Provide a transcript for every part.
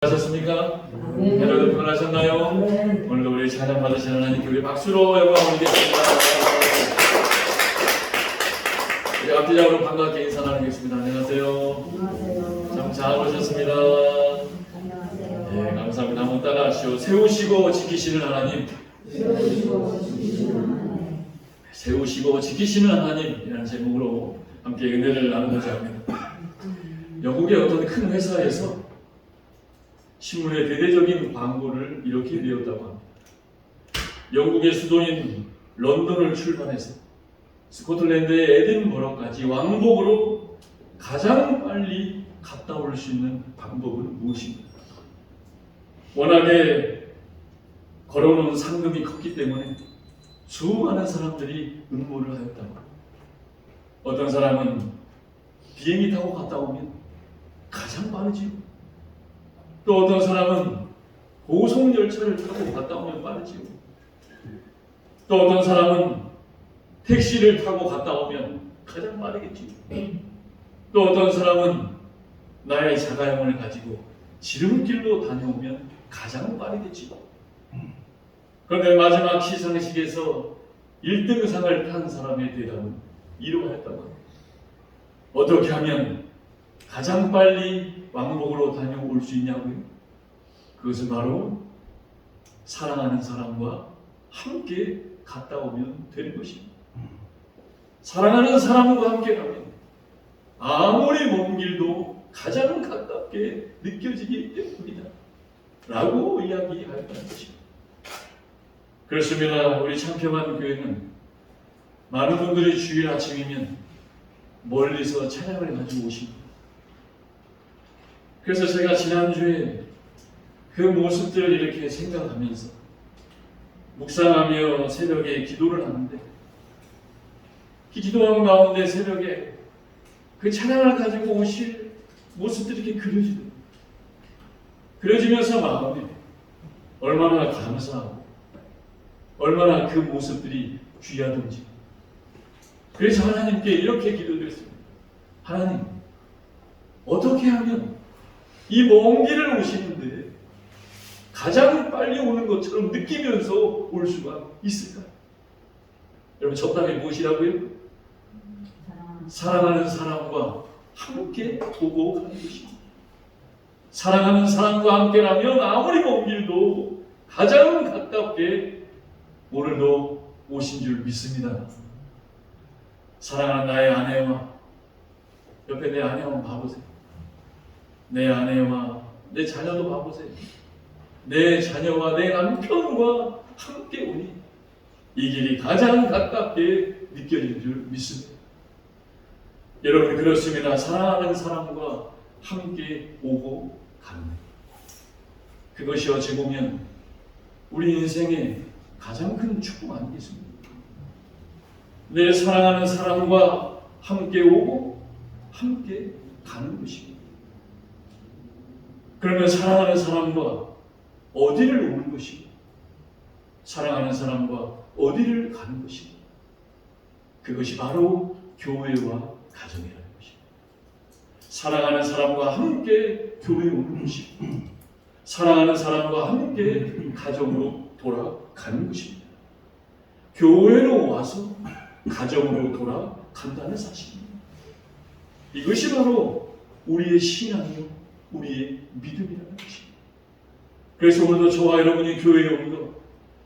하셨습니까? 여러분 평안하셨나요? 네. 오늘도 우리 찬양 받으시는 하나님께 우리 박수로 영광 올리겠습니다. 우리 앞뒤적으로 반갑게 인사 나누겠습니다. 안녕하세요. 안녕하세요. 참 잘 오셨습니다. 안녕하세요. 예, 감사합니다. 한번 따라하시오. 세우시고 지키시는 하나님, 세우시고 지키시는 하나님. 세우시고 지키시는 하나님이라는 제목으로 함께 은혜를 나누고자 합니다. 영국의 어떤 큰 회사에서 신문의 대대적인 광고를 이렇게 내었다고 합니다. 영국의 수도인 런던을 출발해서 스코틀랜드의 에딘버러까지 왕복으로 가장 빨리 갔다 올 수 있는 방법은 무엇입니까? 워낙에 걸어놓은 상금이 컸기 때문에 수많은 사람들이 응모를 하였다고 합니다. 어떤 사람은 비행기 타고 갔다 오면 가장 빠르지요. 또 어떤 사람은 고속열차를 타고 갔다 오면 빠르지요. 또 어떤 사람은 택시를 타고 갔다 오면 가장 빠르겠지요. 또 어떤 사람은 나의 자가용을 가지고 지름길로 다녀오면 가장 빠르겠지요. 그런데 마지막 시상식에서 1등상을 탄 사람의 대답은 이러하였다고 합니다. 어떻게 하면 가장 빨리 왕복으로 다녀올 수 있냐고요? 그것은 바로 사랑하는 사람과 함께 갔다 오면 되는 것입니다. 사랑하는 사람과 함께 가면 아무리 먼 길도 가장 가깝게 느껴지기 때문이다 라고 이야기하였다는 것입니다. 그렇습니다. 우리 참평한 교회는 많은 분들이 주일 아침이면 멀리서 찬양을 가지고 오십니다. 그래서 제가 지난주에 그 모습들을 이렇게 생각하면서 묵상하며 새벽에 기도를 하는데 그 기도하는 가운데 새벽에 그 찬양을 가지고 오실 모습들이 이렇게 그려지면서 마음에 얼마나 감사하고 얼마나 그 모습들이 귀하든지 그래서 하나님께 이렇게 기도드렸습니다. 하나님, 어떻게 하면 이 먼 길을 오시는데 가장 빨리 오는 것처럼 느끼면서 올 수가 있을까요? 여러분 정답이 무엇이라고요? 사랑하는 사람과 함께 보고 가는 것입니다. 사랑하는 사람과 함께라면 아무리 먼 길도 가장 가깝게 오늘도 오신 줄 믿습니다. 사랑하는 나의 아내와 옆에 내 아내 한번 봐보세요. 내 아내와 내 자녀도 봐보세요. 내 자녀와 내 남편과 함께 오니 이 길이 가장 가깝게 느껴질 줄 믿습니다. 여러분 그렇습니다. 사랑하는 사람과 함께 오고 가는 그것이 어찌 보면 우리 인생의 가장 큰 축복 아니겠습니까? 내 사랑하는 사람과 함께 오고 함께 가는 것입니다. 그러면 사랑하는 사람과 어디를 오는 것입니까? 사랑하는 사람과 어디를 가는 것입니까? 그것이 바로 교회와 가정이라는 것입니다. 사랑하는 사람과 함께 교회에 오는 것입니다. 사랑하는 사람과 함께 가정으로 돌아가는 것입니다. 교회로 와서 가정으로 돌아간다는 사실입니다. 이것이 바로 우리의 신앙이요 우리의 믿음이라는 것입니다. 그래서 오늘도 저와 여러분이 교회에 온 것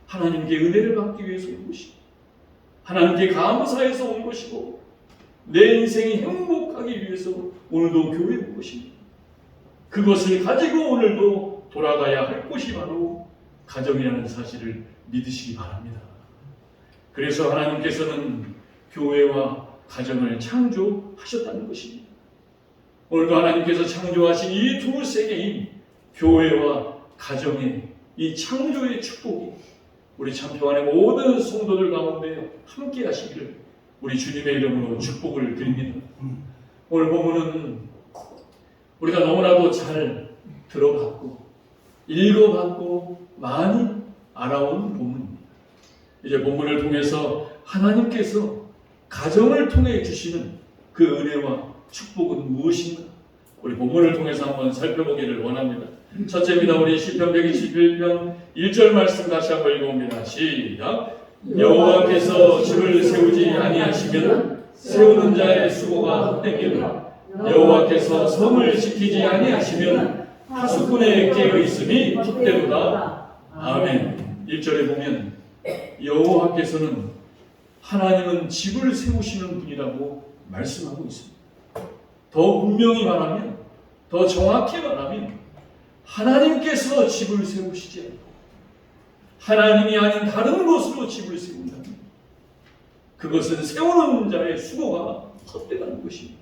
하나님께 은혜를 받기 위해서 온 것이고 하나님께 감사해서 온 것이고 내 인생이 행복하기 위해서 오늘도 교회에 온 것입니다. 그것을 가지고 오늘도 돌아가야 할 곳이 바로 가정이라는 사실을 믿으시기 바랍니다. 그래서 하나님께서는 교회와 가정을 창조하셨다는 것입니다. 오늘도 하나님께서 창조하신 이 두 세계인 교회와 가정의 이 창조의 축복이 우리 참평안의 모든 성도들 가운데 함께 하시기를 우리 주님의 이름으로 축복을 드립니다. 오늘 본문은 우리가 너무나도 잘 들어봤고 읽어봤고 많이 알아온 본문입니다. 이제 본문을 통해서 하나님께서 가정을 통해 주시는 그 은혜와 축복은 무엇인가? 우리 본문을 통해서 한번 살펴보기를 원합니다. 첫째입니다. 우리 시편 121편 1절 말씀 다시 한번 읽어봅니다. 시작. 여호와께서 집을 세우지 아니하시면 세우는 자의 수고가 헛되기로 여호와께서 성을 지키지 아니하시면 파수꾼의 깨어 있음이 헛되도다. 아멘. 1절에 보면 여호와께서는 하나님은 집을 세우시는 분이라고 말씀하고 있습니다. 더 분명히 말하면, 더 정확히 말하면 하나님께서 집을 세우시지 않고 하나님이 아닌 다른 곳으로 집을 세운다면 그것은 세우는 자의 수고가 헛되다는 것입니다.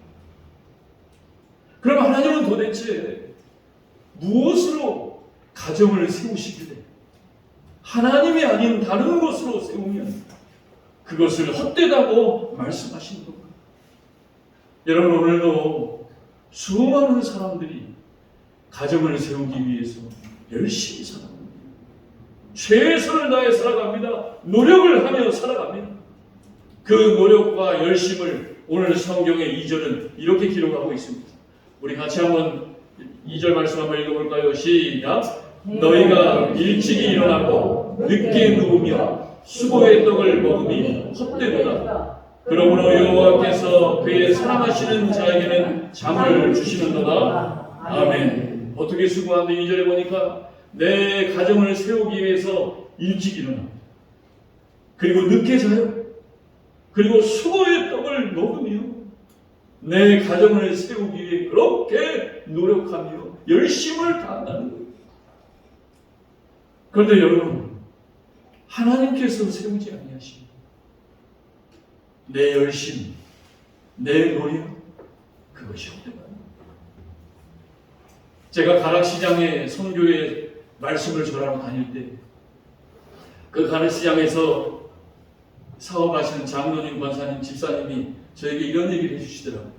그럼 하나님은 도대체 무엇으로 가정을 세우시길래 하나님이 아닌 다른 곳으로 세우면 그것을 헛되다고 말씀하시는 건가? 여러분, 오늘도 수많은 사람들이 가정을 세우기 위해서 열심히 살아갑니다. 최선을 다해 살아갑니다. 노력을 하며 살아갑니다. 그 노력과 열심을 오늘 성경의 2절은 이렇게 기록하고 있습니다. 우리 같이 한번 2절 말씀 한번 읽어볼까요? 시작. 너희가 일찍이 일어나고 늦게 누우며 수고의 떡을 먹으니 헛되도다. 그러므로 여호와께서 그의 사랑하시는 자에게는 잠을 주시는도다. 아멘. 어떻게 수고하는데 2절에 보니까 내 가정을 세우기 위해서 일찍 일어납니다. 그리고 늦게 자요. 그리고 수고의 떡을 먹으며 내 가정을 세우기 위해 그렇게 노력하며 열심을 다한다는 거예요. 그런데 여러분, 하나님께서 세우지 아니하십니다. 내 열심, 내 노력, 그것이 헛되다. 제가 가락시장에 선교회 말씀을 전하러 다닐 때 그 가락시장에서 사업하시는 장로님, 권사님, 집사님이 저에게 이런 얘기를 해주시더라고요.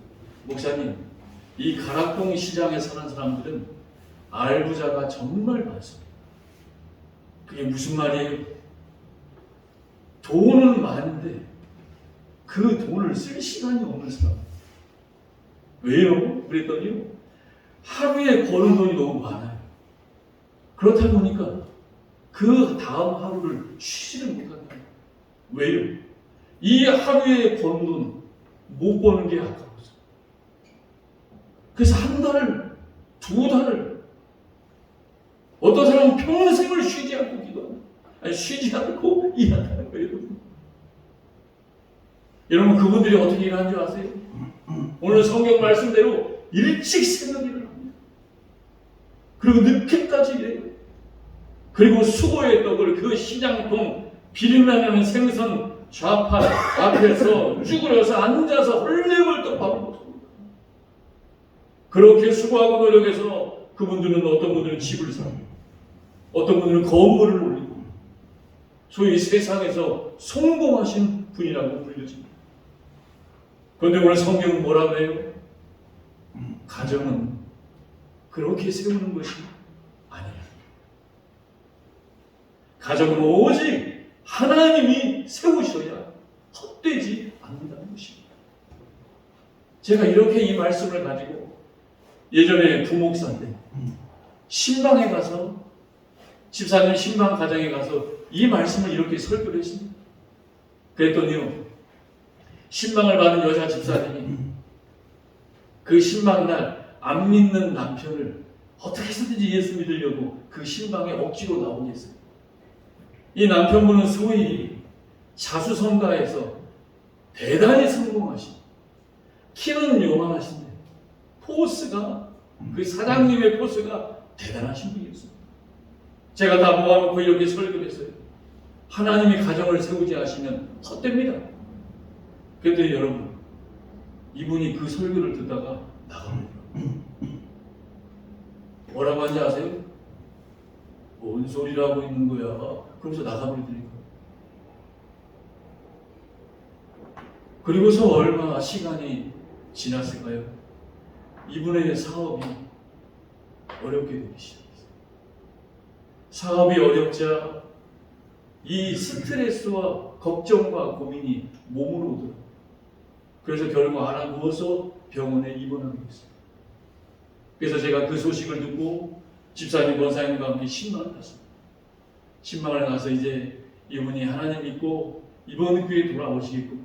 목사님, 이 가락동 시장에 사는 사람들은 알부자가 정말 많습니다. 그게 무슨 말이에요? 돈은 많은데 그 돈을 쓸 시간이 없는 사람. 왜요? 그랬더니 하루에 버는 돈이 너무 많아요. 그렇다 보니까 그 다음 하루를 쉬지를 못한다. 왜요? 이 하루에 버는 돈 못 버는 게 아까워서. 그래서 한 달을, 두 달을, 어떤 사람은 평생을 쉬지 않고 기도합니다. 아니, 쉬지 않고 일한다는 거예요. 여러분, 그분들이 어떻게 일하는 줄 아세요? 오늘 성경 말씀대로 일찍 새벽에 일어납니다. 그리고 늦게까지 일해요. 그리고 수고의 떡을 그 시장통 비린내나는 생선 좌판 앞에서 쭈그려서 앉아서 헐레벌떡 밥을 먹습니다. 그렇게 수고하고 노력해서 그분들은 어떤 분들은 집을 사고 어떤 분들은 건물을 올리고 소위 세상에서 성공하신 분이라고 불려집니다. 그런데 오늘 성경은 뭐라고 해요? 가정은 그렇게 세우는 것이 아니라 가정은 오직 하나님이 세우셔야 헛되지 않는다는 것입니다. 제가 이렇게 이 말씀을 가지고 예전에 부목사인데 신방에 가서 집사님 신방 가정에 가서 이 말씀을 이렇게 설교를 했습니다. 그랬더니요, 신방을 받은 여자 집사님이 그 신방날 안 믿는 남편을 어떻게 해서든지 예수 믿으려고 그 신방에 억지로 나오게 했어요. 이 남편분은 소위 자수성가에서 대단히 성공하신, 키는 요만하신데 포스가, 그 사장님의 포스가 대단하신 분이었어요. 제가 다 모아놓고 이렇게 설교를 했어요. 하나님이 가정을 세우지 않으시면 헛됩니다. 그랬더니 여러분, 이분이 그 설교를 듣다가 나갑니다. 뭐라고 하는지 아세요? 뭔 소리를 하고 있는 거야? 그러면서 나가버리더니까. 그리고서 얼마 시간이 지났을까요? 이분의 사업이 어렵게 되기 시작했어요. 사업이 어렵자 이 스트레스와 걱정과 고민이 몸으로 오더라고요. 그래서 결국 하나 누워서 병원에 입원하게 됐어요. 그래서 제가 그 소식을 듣고 집사님, 권사님과 함께 신방을 갔습니다. 신방을 가서 이제 이분이 하나님 믿고 이번 교회에 돌아오시겠고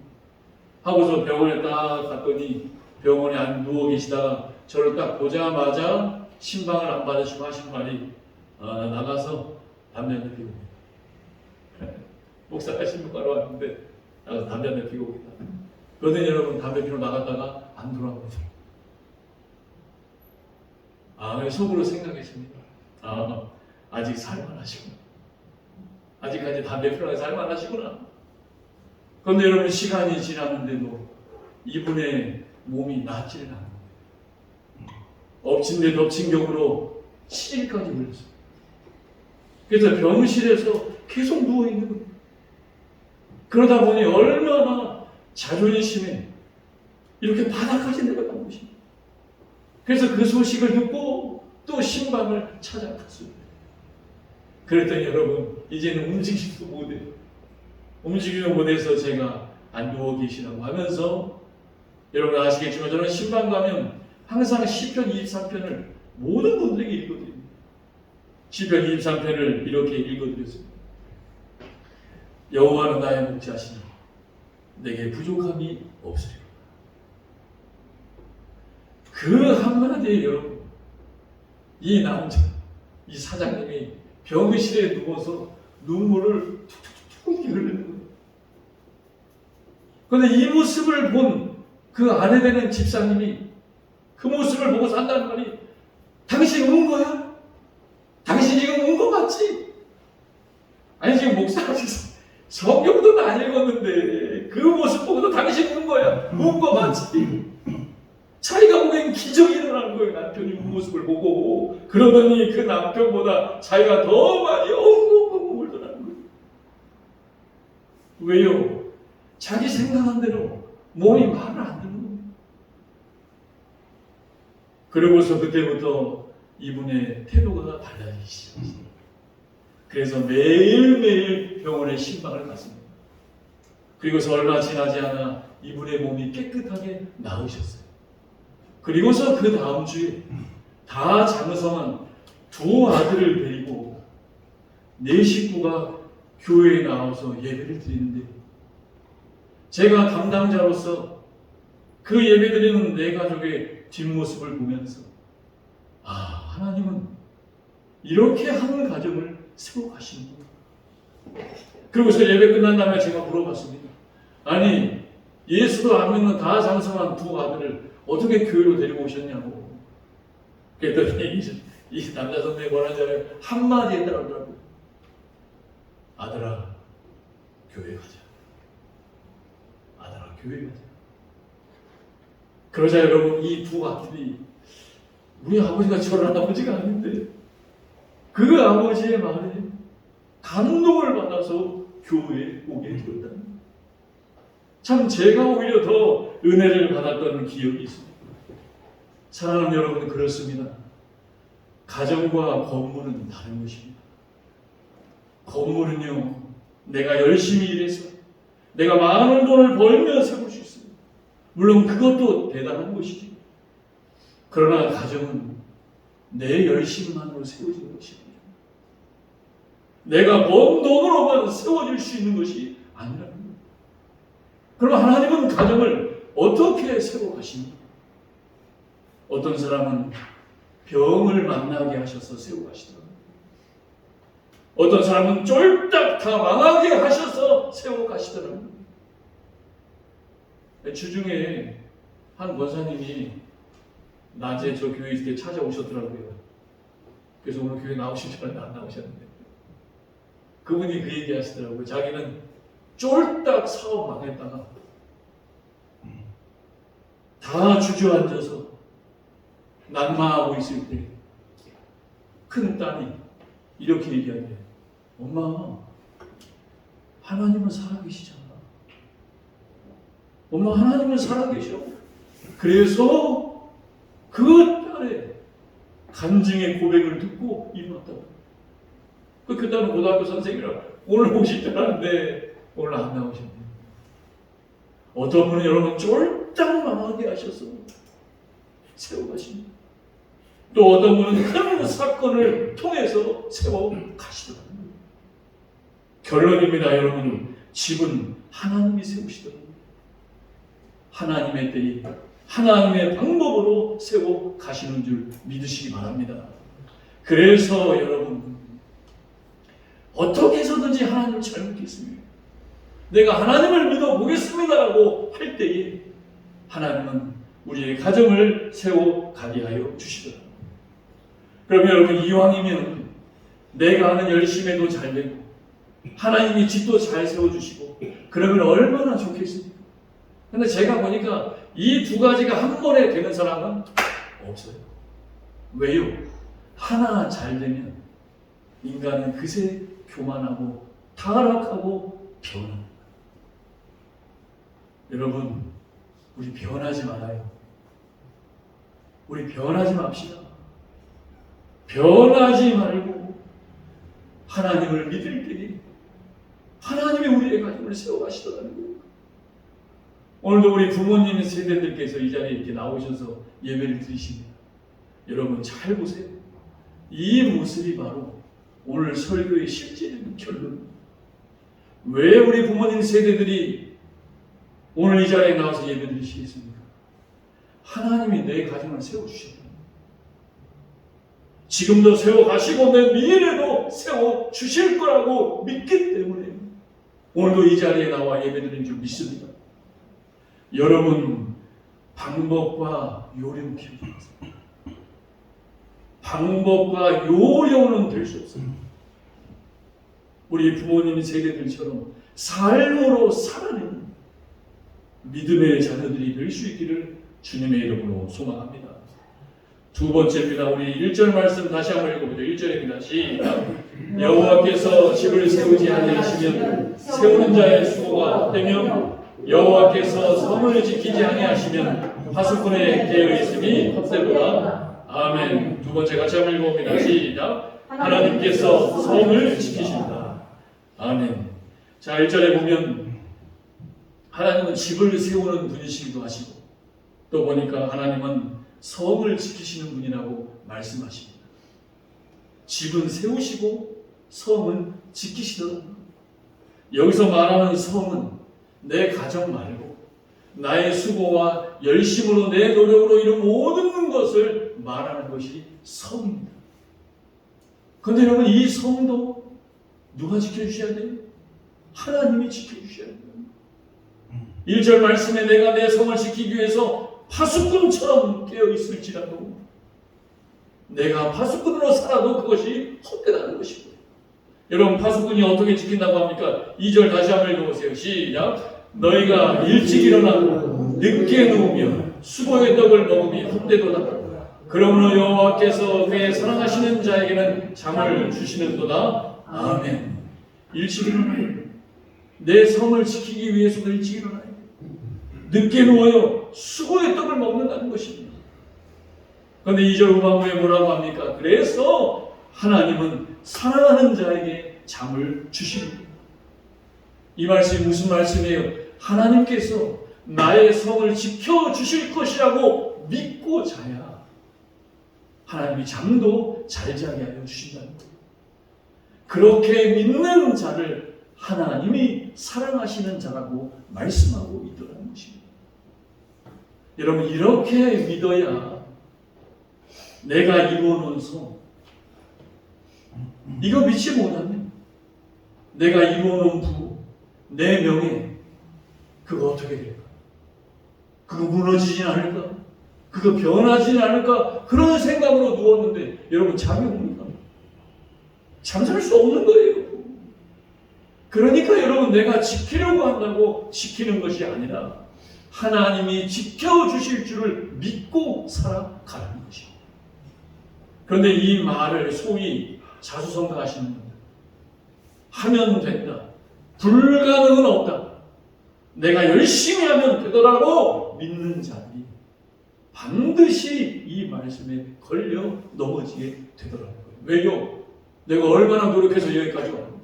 하고서 병원에 딱 갔더니 병원에 안 누워 계시다가 저를 딱 보자마자 신방을 안 받으시고 하신 말이 나가서 담배 한대 피고 목사가 신방하러 왔는데 나가서 담배 한대 피고 오겠다. 그러더니 여러분 담배 피러 나갔다가 안 돌아오거든요. 속으로 생각했습니다. 아직 살만하시구나. 아직까지 담배 피러 살만하시구나. 그런데 여러분 시간이 지났는데도 이분의 몸이 낫지를 않아요. 엎친 데 덮친 격으로 7일까지 걸렸어요. 그래서 병실에서 계속 누워있는 거예요. 그러다 보니 얼마나 자존심에 이렇게 바닥까지 내려간 것입니다. 그래서 그 소식을 듣고 또 신방을 찾아갔습니다. 그랬더니 여러분 이제는 움직이지도 못해요. 움직이지 못해서 제가 안 누워 계시라고 하면서 여러분 아시겠지만 저는 신방 가면 항상 시편 23편을 모든 분들에게 읽어드립니다. 시편 23편을 이렇게 읽어드렸습니다. 여호와는 나의 목자시니 내게 부족함이 없으리라. 그 한마디에 여러분 이 남자, 이 사장님이 병실에 누워서 눈물을 툭툭툭 흘리는 거예요. 그런데 이 모습을 본 그 아내 되는 집사님이 그 모습을 보고 산다는 말이 당신 운 거야? 당신 지금 운 거 맞지? 아니 지금 목사가 성경도 안 읽었는데 그 모습 보고도 당신 운 거야? 운 거 맞지? 자기가 보기엔 기적이 일어나는 거예요. 남편이 운 모습을 보고 그러더니 그 남편보다 자기가 더 많이 엉엉엉 울더라는 거예요. 왜요? 자기 생각한 대로 몸이 말을 안 듣는 거예요. 그러고서 그때부터 이분의 태도가 달라지기 시작했어요. 그래서 매일매일 병원에 신방을 갔습니다. 그리고서 얼마 지나지 않아 이분의 몸이 깨끗하게 나으셨어요. 그리고서 그 다음 주에 다 장성한 두 아들을 데리고 네 식구가 교회에 나와서 예배를 드리는데 제가 담당자로서 그 예배드리는 내 가족의 뒷모습을 보면서 하나님은 이렇게 하는 가정을 세워 가시는구나. 그리고서 예배 끝난 다음에 제가 물어봤습니다. 아니 예수도 안 믿는 다 장성한 두 아들을 어떻게 교회로 데리고 오셨냐고. 그랬더니 이 남자 선생님 권한자를 한마디 했더라고요. 아들아 교회 가자. 아들아 교회 가자. 그러자 여러분 이 두 아들이 우리 아버지가 저런 아버지가 아닌데 그 아버지의 말에 감동을 받아서 교회에 오게 되었다. 참 제가 오히려 더 은혜를 받았던 기억이 있습니다. 사랑하는 여러분 그렇습니다. 가정과 건물은 다른 것입니다. 건물은요 내가 열심히 일해서 내가 많은 돈을 벌면 세울 수 있습니다. 물론 그것도 대단한 것이지. 그러나 가정은 내 열심만으로 세워지는 것입니다. 내가 번 돈으로만 세워질 수 있는 것이 아니라는 거예요. 그럼 하나님은 가정을 어떻게 세워가십니까? 어떤 사람은 병을 만나게 하셔서 세워가시더라고요. 어떤 사람은 쫄딱 다 망하게 하셔서 세워가시더라고요. 주중에 한 권사님이 낮에 저 교회 있을 때 찾아오셨더라고요. 그래서 오늘 교회 나오실 줄 알았는데 안 나오셨는데 그분이 그 얘기 하시더라고요. 자기는 쫄딱 사업 망했다가 다 주저앉아서 난마하고 있을 때 큰 딸이 이렇게 얘기하대요. 엄마, 하나님은 살아계시잖아. 엄마, 하나님은 살아계셔. 그래서 그 딸의 간증의 고백을 듣고 임했다고. 그 딸은 고등학교 선생님이라 오늘 오실 줄 알았는데 오늘 안 나오셨네요. 어떤 분은 여러분 쫄딱 망하게 하셔서 세워가십니다. 또 어떤 분은 큰 사건을 통해서 세워 가시더라고요. 결론입니다, 여러분. 집은 하나님이 세우시더라고요. 하나님의 때에 하나님의 방법으로 세워 가시는 줄 믿으시기 바랍니다. 그래서 여러분, 어떻게 해서든지 하나님을 잘 믿겠습니다. 내가 하나님을 믿어보겠습니다라고 할 때에 하나님은 우리의 가정을 세워 가게 하여 주시더라고요. 그러면 여러분, 이왕이면 내가 하는 열심에도 잘 되고 하나님이 집도 잘 세워주시고 그러면 얼마나 좋겠습니까? 근데 제가 보니까 이 두 가지가 한 번에 되는 사람은 없어요. 왜요? 하나 잘 되면 인간은 그새 교만하고 타락하고 변합니다. 여러분, 우리 변하지 말아요. 우리 변하지 맙시다. 변하지 말고 하나님을 믿을 때에 하나님이 우리의 가정을 세워가시더라는 거예요. 오늘도 우리 부모님 세대들께서 이 자리에 이렇게 나오셔서 예배를 드리십니다. 여러분 잘 보세요. 이 모습이 바로 오늘 설교의 실질적인 결론입니다. 왜 우리 부모님 세대들이 오늘 이 자리에 나와서 예배 드리시겠습니까? 하나님이 내 가정을 세워주셨다. 지금도 세워가시고 내 미래도 세워주실 거라고 믿기 때문에 오늘도 이 자리에 나와 예배드리는 줄 믿습니다. 여러분, 방법과 요령 키우세요. 방법과 요령은 될 수 없습니다. 우리 부모님 세대들처럼 삶으로 살아내는 믿음의 자녀들이 될 수 있기를 주님의 이름으로 소망합니다. 두 번째입니다. 우리 1절 말씀 다시 한번 읽어보죠. 1절입니다. 시작. 여호와께서 집을 세우지 아니하시면 세우는 자의 수고가 헛되며 여호와께서 성을 지키지 아니하시면 파수꾼의 깨어 있음이 헛되도다. 아멘. 두 번째 같이 한번 읽어봅니다. 시작. 하나님께서 성을 지키신다. 아멘. 자, 1절에 보면 하나님은 집을 세우는 분이시기도 하시고 또 보니까 하나님은 성을 지키시는 분이라고 말씀하십니다. 집은 세우시고 성은 지키시더라고요. 여기서 말하는 성은 내 가정 말고 나의 수고와 열심으로 내 노력으로 이룬 모든 것을 말하는 것이 성입니다. 그런데 여러분, 이 성도 누가 지켜주셔야 돼요? 하나님이 지켜주셔야 돼요. 1절 말씀에 내가 내 성을 지키기 위해서 파수꾼처럼 깨어있을지라도 내가 파수꾼으로 살아도 그것이 헛되다는 것이고, 여러분 파수꾼이 어떻게 지킨다고 합니까? 2절 다시 한번 읽어보세요. 시작. 너희가 일찍 일어나고 늦게 누우며 수고의 떡을 먹음이 헛되도다. 그러므로 여호와께서 그의 사랑하시는 자에게는 잠을 주시는도다. 아멘. 일찍 일어나요. 내 성을 지키기 위해서도 일찍 일어나요. 늦게 누워요. 수고의 떡을 먹는다는 것입니다. 그런데 2절 후반부에 뭐라고 합니까? 그래서 하나님은 사랑하는 자에게 잠을 주십니다. 이 말씀이 무슨 말씀이에요? 하나님께서 나의 성을 지켜주실 것이라고 믿고 자야 하나님이 잠도 잘 자게 하여 주신다는 거예요. 그렇게 믿는 자를 하나님이 사랑하시는 자라고 말씀하고 있더라는 것입니다. 여러분, 이렇게 믿어야 내가 이루어놓은 성, 이거 믿지 못하면 내가 이루어놓은 부, 내 명예, 그거 어떻게 될까? 그거 무너지진 않을까? 그거 변하지는 않을까? 그런 생각으로 누웠는데 여러분 잠이 옵니까? 잠잘 수 없는 거예요. 그러니까 여러분, 내가 지키려고 한다고 지키는 것이 아니라 하나님이 지켜주실 줄을 믿고 살아가는 것입니다. 그런데 이 말을 소위 자수성가하시는 분들, 하면 된다, 불가능은 없다, 내가 열심히 하면 되더라고 믿는 자들이 반드시 이 말씀에 걸려 넘어지게 되더라고요. 왜요? 내가 얼마나 노력해서 여기까지 왔는데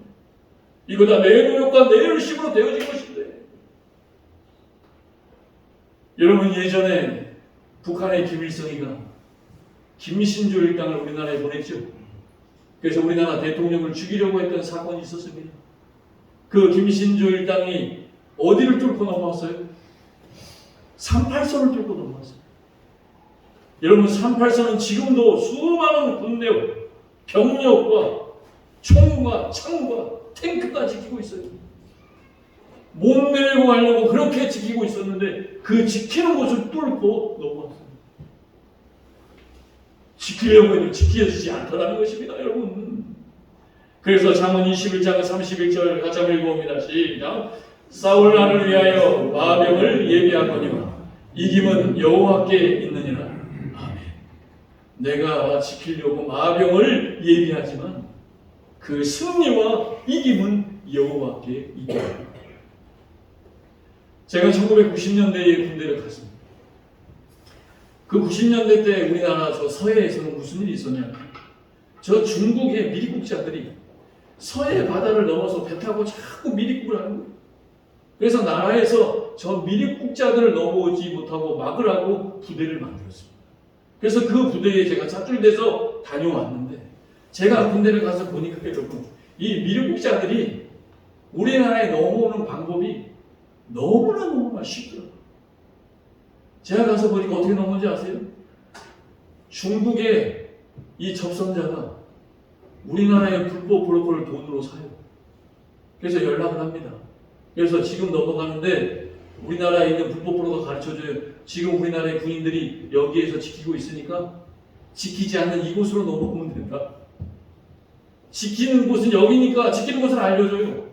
이거 다 내 노력과 내 열심으로 되어진 것인데. 여러분, 예전에 북한의 김일성이가 김신조 일당을 우리나라에 보냈죠. 그래서 우리나라 대통령을 죽이려고 했던 사건이 있었습니다. 그 김신조 일당이 어디를 뚫고 넘어왔어요? 38선을 뚫고 넘어왔어요. 여러분, 38선은 지금도 수많은 군대와 병력과 총과 창과 탱크가 지키고 있어요. 못 내리고 가려고 그렇게 지키고 있었는데 그 지키는 곳을 뚫고 넘어왔어요. 지키려고 해도 지켜지지 않더라는 것입니다, 여러분. 그래서 잠언 21장 31절 같이 한번 읽어봅니다. 시작. 싸울 날을 위하여 마병을 예비하거니와 이김은 여호와께 있느니라. 아멘. 내가 지키려고 마병을 예비하지만 그 승리와 이김은 여호와께 있다. 제가 1990년대에 군대를 갔습니다. 그 90년대 때 우리나라 저 서해에서는 무슨 일이 있었냐면 저 중국의 미리국자들이 서해 바다를 넘어서 배 타고 자꾸 미리국을 하는 거예요. 그래서 나라에서 저 미리국자들을 넘어오지 못하고 막으라고 부대를 만들었습니다. 그래서 그 부대에 제가 차출돼서 다녀왔는데 제가 군대를 가서 보니까 여러분, 이 미리국자들이 우리나라에 넘어오는 방법이 너무나 쉽더라고요. 제가 가서 보니까 어떻게 넘어오는지 아세요? 중국의 이 접선자가 우리나라의 불법 브로커를 돈으로 사요. 그래서 연락을 합니다. 그래서 지금 넘어가는데 우리나라에 있는 불법 브로커 가르쳐줘요. 지금 우리나라의 군인들이 여기에서 지키고 있으니까 지키지 않는 이곳으로 넘어오면 된다. 지키는 곳은 여기니까 지키는 곳을 알려줘요.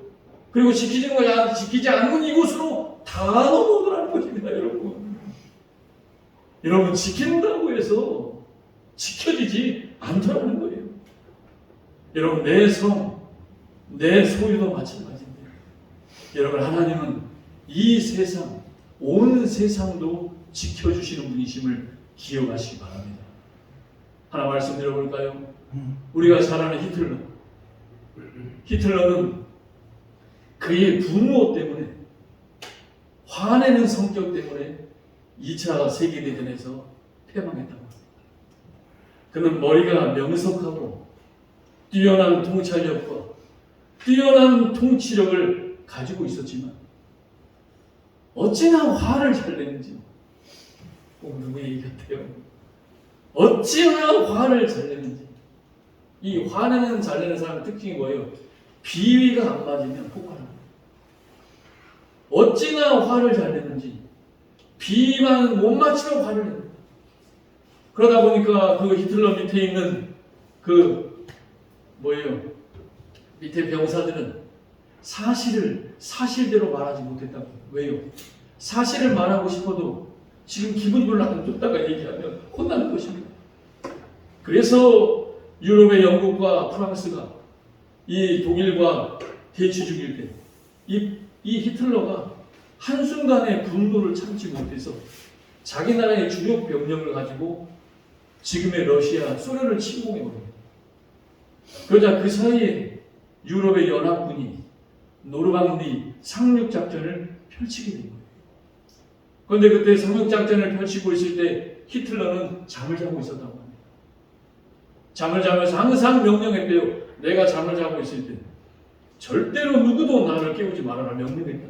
그리고 지키지 않는 이곳으로 다 넘어오더라는 것입니다, 여러분. 여러분, 지킨다고 해서 지켜지지 않더라는 거예요. 여러분, 내 성, 내 소유도 마찬가지입니다. 여러분, 하나님은 이 세상, 온 세상도 지켜주시는 분이심을 기억하시기 바랍니다. 하나 말씀드려볼까요? 우리가 잘 아는 히틀러는 그의 분노 때문에, 화내는 성격 때문에 2차 세계대전에서 패망했다고 합니다. 그는 머리가 명석하고 뛰어난 통찰력과 뛰어난 통치력을 가지고 있었지만 어찌나 화를 잘 내는지, 누구 얘기 같아요. 어찌나 화를 잘 내는지. 이 화내는 잘 내는 사람의 특징이 뭐예요? 비위가 안 맞으면 폭발합니다. 어찌나 화를 잘 내는지 비위만 못 맞추면 화를 냅니다. 그러다 보니까 그 히틀러 밑에 있는 밑에 병사들은 사실을 사실대로 말하지 못했다고. 왜요? 사실을 말하고 싶어도 지금 기분이 별로 안 좋다가 얘기하면 혼나는 것입니다. 그래서 유럽의 영국과 프랑스가 이 독일과 대치 중일 때 이 히틀러가 한순간에 분노를 참지 못해서 자기 나라의 주력 병력을 가지고 지금의 러시아, 소련을 침공해버립니다. 그러자 그 사이에 유럽의 연합군이 노르망디 상륙작전을 펼치게 된 거예요. 그런데 그때 상륙작전을 펼치고 있을 때 히틀러는 잠을 자고 있었다고 합니다. 잠을 자면서 항상 명령했대요. 내가 잠을 자고 있을 때 절대로 누구도 나를 깨우지 말아라 명령했다.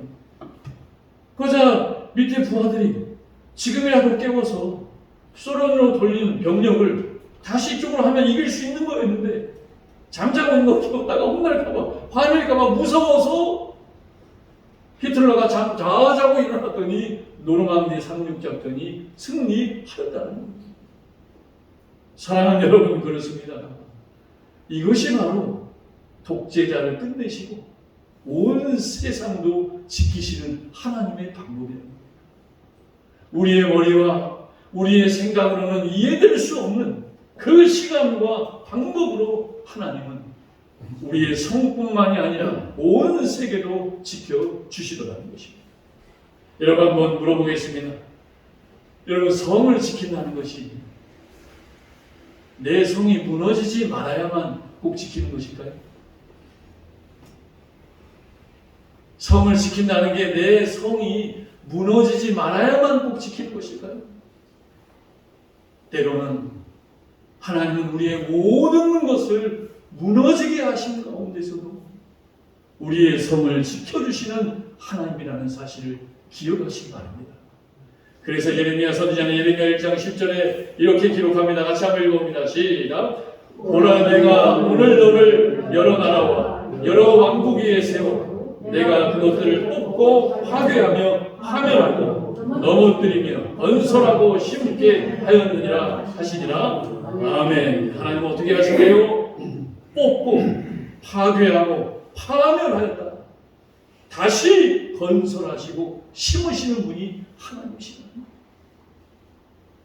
그러자 밑에 부하들이 지금이라도 깨워서 소련으로 돌린 병력을 다시 이쪽으로 하면 이길 수 있는 거였는데 잠자고 있는 거 깨웠다가 혼날까봐 화낼까봐 무서워서 히틀러가 자자고 일어났더니 노르망디 상륙작전이 승리하였다는 겁니다. 사랑하는 여러분, 그렇습니다. 이것이 바로 독재자를 끝내시고 온 세상도 지키시는 하나님의 방법입니다. 우리의 머리와 우리의 생각으로는 이해될 수 없는 그 시간과 방법으로 하나님은 우리의 성뿐만이 아니라 온 세계도 지켜주시더라는 것입니다. 여러분, 한번 물어보겠습니다. 여러분, 성을 지킨다는 것이 내 성이 무너지지 말아야만 꼭 지키는 것일까요? 성을 지킨다는 게 내 성이 무너지지 말아야만 꼭 지키는 것일까요? 때로는 하나님은 우리의 모든 것을 무너지게 하신 가운데서도 우리의 성을 지켜주시는 하나님이라는 사실을 기억하시기 바랍니다. 그래서 예레미야 선지자는 예레미야 1장 10절에 이렇게 기록합니다. 같이 한번 읽어봅니다. 시작. 보라, 내가 오늘 너를 여러 나라와 여러 왕국 위에 세워 내가 그것들을 뽑고 파괴하며 파멸하고 넘어뜨리며 건설하고 심게 하였느니라 하시니라. 아멘. 하나님 어떻게 하시게요? 뽑고 파괴하고 파멸하였다. 다시 건설하시고 심으시는 분이 하나님이십니다.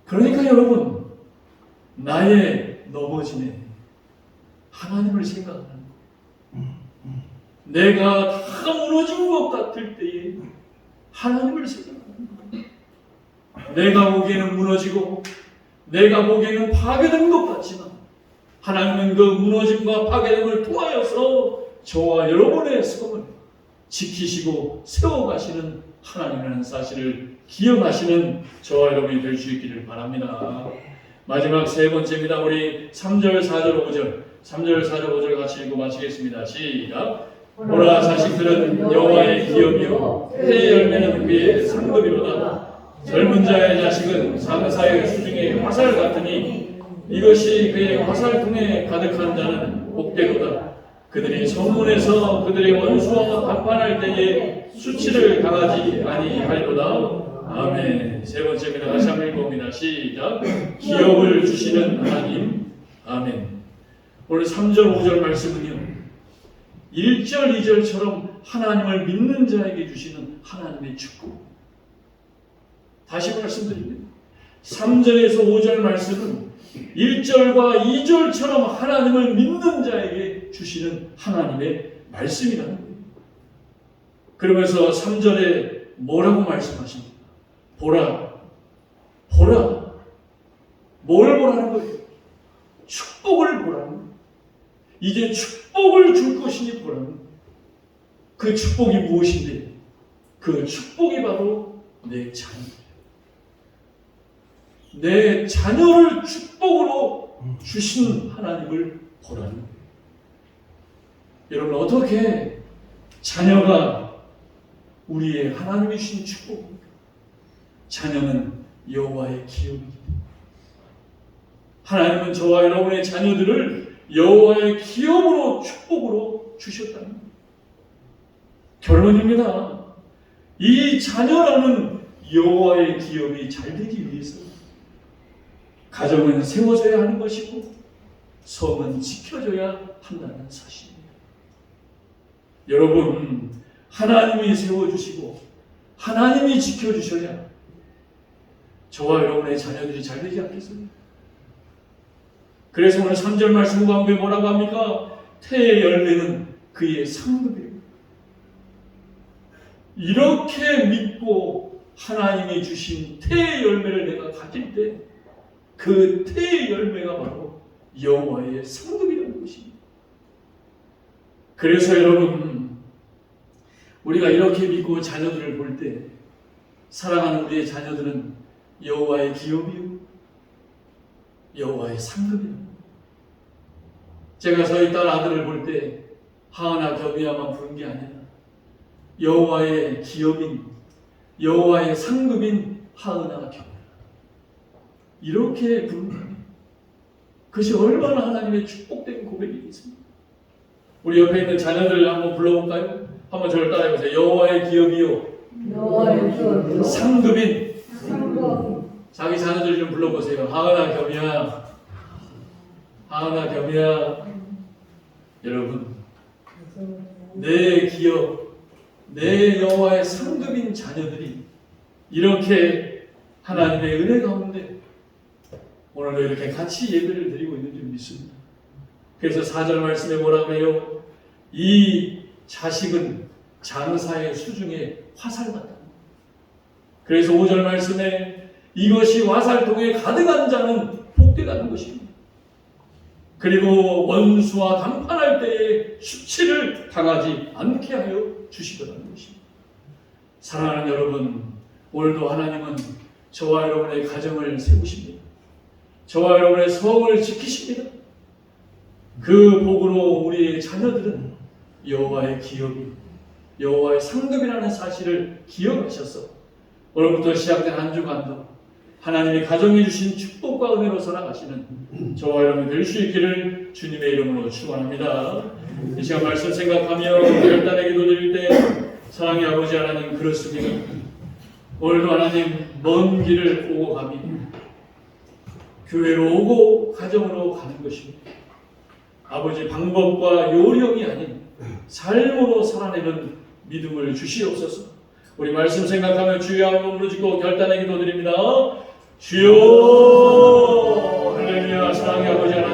그러니까 여러분, 나의 넘어짐에 하나님을 생각하는 거예요. 내가 다 무너진 것 같을 때에 하나님을 생각하는 거예요. 내가 보기에는 무너지고 내가 보기에는 파괴된 것 같지만 하나님은 그 무너짐과 파괴됨을 통하여서 저와 여러분의 성을 지키시고 세워가시는 하나님이라는 사실을 기억하시는 저와 여러분이 될 수 있기를 바랍니다. 마지막 세 번째입니다. 우리 3절, 4절, 5절 3절, 4절, 5절 같이 읽고 마치겠습니다. 시작. 보라, 자식들은 여호와의 기업이요 해의 열매는 그의 상급이로다. 젊은 자의 자식은 장사의 수중에 화살 같으니 이것이 그의 화살통에 가득한 자는 복되도다. 그들이 성문에서 그들의 원수와 담판할 때에 수치를 당하지 아니하리로다. 아멘. 세 번째입니다. 다시 한번 읽어봅니다. 시작. 기업을 주시는 하나님. 아멘. 오늘 3절, 5절 말씀은요, 1절, 2절처럼 하나님을 믿는 자에게 주시는 하나님의 축복. 다시 말씀드립니다. 3절에서 5절 말씀은 1절과 2절처럼 하나님을 믿는 자에게 주시는 하나님의 말씀이라는 거예요. 그러면서 3절에 뭐라고 말씀하십니까? 보라, 보라. 뭘 보라는 거예요? 축복을 보라는 거예요. 이제 축복을 줄 것이니 보라는 거예요. 그 축복이 무엇인데? 그 축복이 바로 내 자녀예요. 내 자녀를 축복으로 주신 하나님을 보라는 거예요. 여러분, 어떻게 자녀가 우리의 하나님이 주신 축복입니까? 자녀는 여호와의 기업입니다. 하나님은 저와 여러분의 자녀들을 여호와의 기업으로 축복으로 주셨다는 거예요. 결론입니다. 이 자녀라는 여호와의 기업이 잘 되기 위해서 가정은 세워져야 하는 것이고 성은 지켜져야 한다는 사실입니다. 여러분, 하나님이 세워주시고 하나님이 지켜주셔야 저와 여러분의 자녀들이 잘 되지 않겠습니까? 그래서 오늘 3절 말씀 가운데 뭐라고 합니까? 태의 열매는 그의 상급이에요. 이렇게 믿고 하나님이 주신 태의 열매를 내가 가질 때 그 태의 열매가 바로 여호와의 상급이라는 것입니다. 그래서 여러분, 우리가 이렇게 믿고 자녀들을 볼 때 사랑하는 우리의 자녀들은 여호와의 기업이요 여호와의 상급이요. 제가 저희 딸 아들을 볼 때 하은아, 겸이야만 부른 게 아니라 여호와의 기업인 여호와의 상급인 하은아, 겸 이렇게 부르는 거예요. 그것이 얼마나 하나님의 축복된 고백이겠습니까? 우리 옆에 있는 자녀들 한번 불러볼까요? 한번 저를 따라해보세요. 여호와의 기업이요 여호와의 기업이요 상급인 상급. 자기 자녀들 좀 불러보세요. 하은아, 겸이야. 하은아, 겸이야. 여러분, 내 기업, 내 여호와의 상급인 자녀들이 이렇게 하나님의 은혜 가운데 오늘도 이렇게 같이 예배를 드리고 있는 줄 믿습니다. 그래서 4절 말씀에 뭐라고 해요? 이 자식은 장사의 수중에 화살 같다. 그래서 5절 말씀에 이것이 화살통에 가득한 자는 복되다는 것입니다. 그리고 원수와 담판할 때에 수치를 당하지 않게 하여 주시더라는 것입니다. 사랑하는 여러분, 오늘도 하나님은 저와 여러분의 가정을 세우십니다. 저와 여러분의 성을 지키십니다. 그 복으로 우리의 자녀들은 여호와의 기업이, 여호와의 상급이라는 사실을 기억하셔서 오늘부터 시작된 한 주간도 하나님이 가정해 주신 축복과 은혜로 살아가시는 저와 여러분 될 수 있기를 주님의 이름으로 축원합니다. 이 시간 말씀 생각하며 결단의 기도 드릴 때 사랑의 아버지 하나님, 그렇습니다. 오늘도 하나님 먼 길을 오고 가니 교회로 오고 가정으로 가는 것입니다. 아버지 방법과 요령이 아닌 삶으로 살아내는 믿음을 주시옵소서. 우리 말씀 생각하며 주여 한번 부르짖고 결단의 기도 드립니다. 주여. 할렐루야. 사랑의 아버지 하나님.